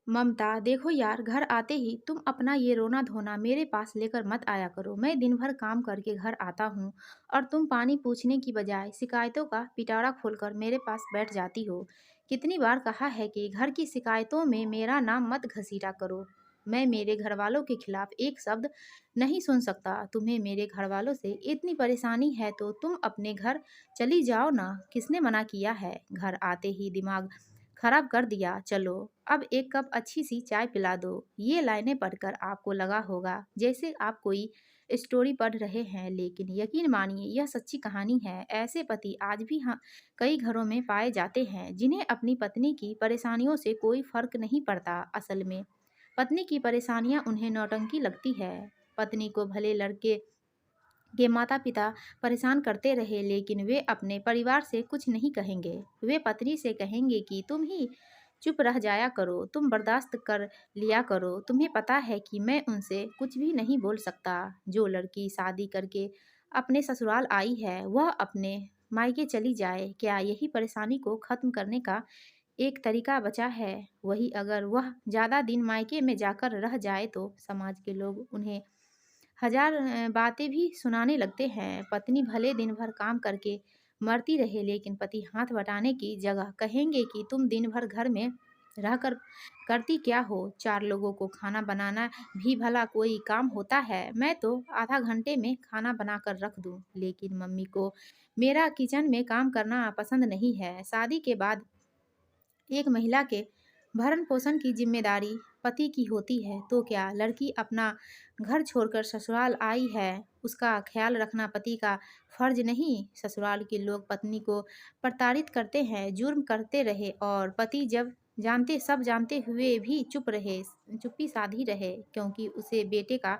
ममता, देखो यार, घर आते ही तुम अपना ये रोना धोना मेरे पास लेकर मत आया करो। मैं दिन भर काम करके घर आता हूँ और तुम पानी पूछने की बजाय शिकायतों का पिटारा खोलकर मेरे पास बैठ जाती हो। कितनी बार कहा है कि घर की शिकायतों में मेरा नाम मत घसीटा करो। मैं मेरे घर वालों के खिलाफ एक शब्द नहीं सुन सकता। तुम्हें मेरे घर वालों से इतनी परेशानी है तो तुम अपने घर चली जाओ ना। किसने मना किया है? घर आते ही दिमाग खराब कर दिया। चलो अब एक कप अच्छी सी चाय पिला दो। ये लाइनें पढ़कर आपको लगा होगा जैसे आप कोई स्टोरी पढ़ रहे हैं, लेकिन यकीन मानिए यह सच्ची कहानी है। ऐसे पति आज भी हाँ कई घरों में पाए जाते हैं जिन्हें अपनी पत्नी की परेशानियों से कोई फर्क नहीं पड़ता। असल में पत्नी की परेशानियां उन्हें नौटंकी लगती है। पत्नी को भले लड़के के माता पिता परेशान करते रहे, लेकिन वे अपने परिवार से कुछ नहीं कहेंगे। वे पत्नी से कहेंगे कि तुम ही चुप रह जाया करो, तुम बर्दाश्त कर लिया करो। तुम्हें पता है कि मैं उनसे कुछ भी नहीं बोल सकता। जो लड़की शादी करके अपने ससुराल आई है वह अपने मायके चली जाए, क्या यही परेशानी को खत्म करने का एक तरीका बचा है? वही अगर वह ज़्यादा दिन मायके में जाकर रह जाए तो समाज के लोग उन्हें हजार बातें भी सुनाने लगते हैं। पत्नी भले दिन भर काम करके मरती रहे, लेकिन पति हाथ बटाने की जगह कहेंगे कि तुम दिन भर घर में रहकर करती क्या हो? चार लोगों को खाना बनाना भी भला कोई काम होता है? मैं तो आधा घंटे में खाना बनाकर रख दूं, लेकिन मम्मी को मेरा किचन में काम करना पसंद नहीं है। शादी के बाद एक महिला के भरण पोषण की जिम्मेदारी पति की होती है, तो क्या लड़की अपना घर छोड़कर ससुराल आई है, उसका ख्याल रखना पति का फर्ज नहीं? ससुराल के लोग पत्नी को प्रताड़ित करते हैं, जुर्म करते रहे और पति जब जानते सब जानते हुए भी चुप्पी साधी रहे क्योंकि उसे बेटे का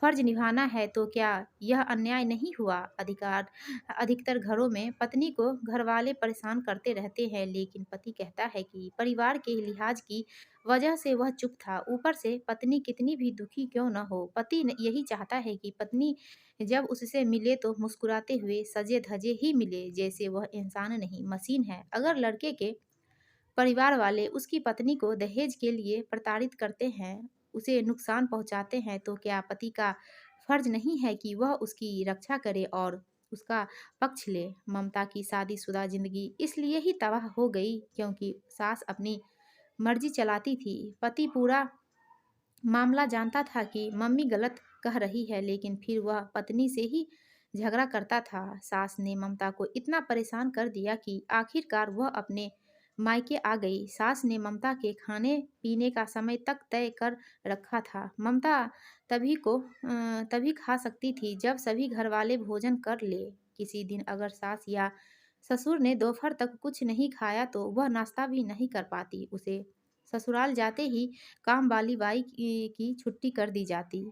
फर्ज निभाना है, तो क्या यह अन्याय नहीं हुआ? अधिकतर घरों में पत्नी को घरवाले परेशान करते रहते हैं, लेकिन पति कहता है कि परिवार के लिहाज की वजह से वह चुप था। ऊपर से पत्नी कितनी भी दुखी क्यों न हो, पति यही चाहता है कि पत्नी जब उससे मिले तो मुस्कुराते हुए सजे धजे ही मिले, जैसे वह इंसान नहीं मशीन है। अगर लड़के के परिवार वाले उसकी पत्नी को दहेज के लिए प्रताड़ित करते हैं, उसे नुकसान पहुंचाते हैं, तो क्या पति का फर्ज नहीं है कि वह उसकी रक्षा करे और उसका पक्ष ले? ममता की शादीशुदा जिंदगी इसलिए ही तबाह हो गई क्योंकि सास अपनी मर्जी चलाती थी। पति पूरा मामला जानता था कि मम्मी गलत कह रही है, लेकिन फिर वह पत्नी से ही झगड़ा करता था। सास ने ममता को इतना परेशान कर दिया कि आखिरकार वह अपने मायके आ गई। सास ने ममता के खाने पीने का समय तक तय कर रखा था। ममता तभी खा सकती थी जब सभी घर वाले भोजन कर ले। किसी दिन अगर सास या ससुर ने दोपहर तक कुछ नहीं खाया तो वह नाश्ता भी नहीं कर पाती। उसे ससुराल जाते ही काम वाली बाई की छुट्टी कर दी जाती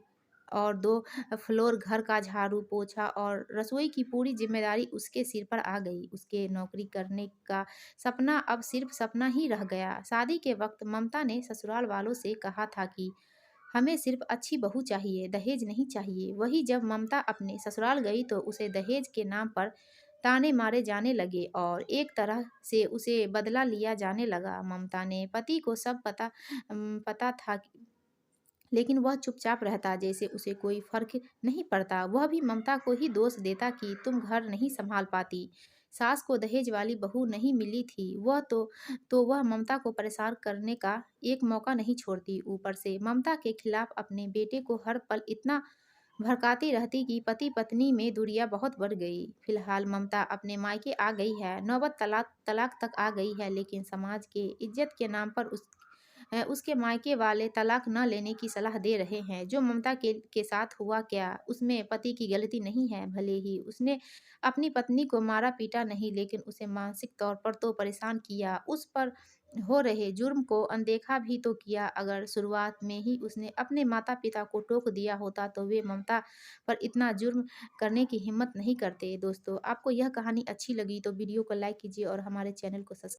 और दो फ्लोर घर का झाड़ू पोछा और रसोई की पूरी जिम्मेदारी उसके सिर पर आ गई। उसके नौकरी करने का सपना अब सिर्फ सपना ही रह गया। शादी के वक्त ममता ने ससुराल वालों से कहा था कि हमें सिर्फ अच्छी बहू चाहिए, दहेज नहीं चाहिए। वही जब ममता अपने ससुराल गई तो उसे दहेज के नाम पर ताने मारे जाने लगे और एक तरह से उसे बदला लिया जाने लगा। ममता ने पति को सब पता था, लेकिन वह चुपचाप रहता जैसे उसे कोई फर्क नहीं पड़ता। वह भी ममता को ही दोष देता कि तुम घर नहीं संभाल पाती। सास को दहेज वाली बहू नहीं मिली थी, वह तो वह ममता को परेशान करने का एक मौका नहीं छोड़ती। ऊपर से ममता के खिलाफ अपने बेटे को हर पल इतना भड़काती रहती कि पति पत्नी में दूरियां बहुत बढ़ गई। फिलहाल ममता अपने मायके आ गई है, नौबत तलाक तलाक तक आ गई है, लेकिन समाज के इज्जत के नाम पर उसके मायके वाले तलाक न लेने की सलाह दे रहे हैं। जो ममता के साथ हुआ, क्या उसमें पति की गलती नहीं है? भले ही उसने अपनी पत्नी को मारा पीटा नहीं, लेकिन उसे मानसिक तौर पर तो परेशान किया। उस पर हो रहे जुर्म को अनदेखा भी तो किया। अगर शुरुआत में ही उसने अपने माता पिता को टोक दिया होता तो वे ममता पर इतना जुर्म करने की हिम्मत नहीं करते। दोस्तों, आपको यह कहानी अच्छी लगी तो वीडियो को लाइक कीजिए और हमारे चैनल को सब्सक्राइब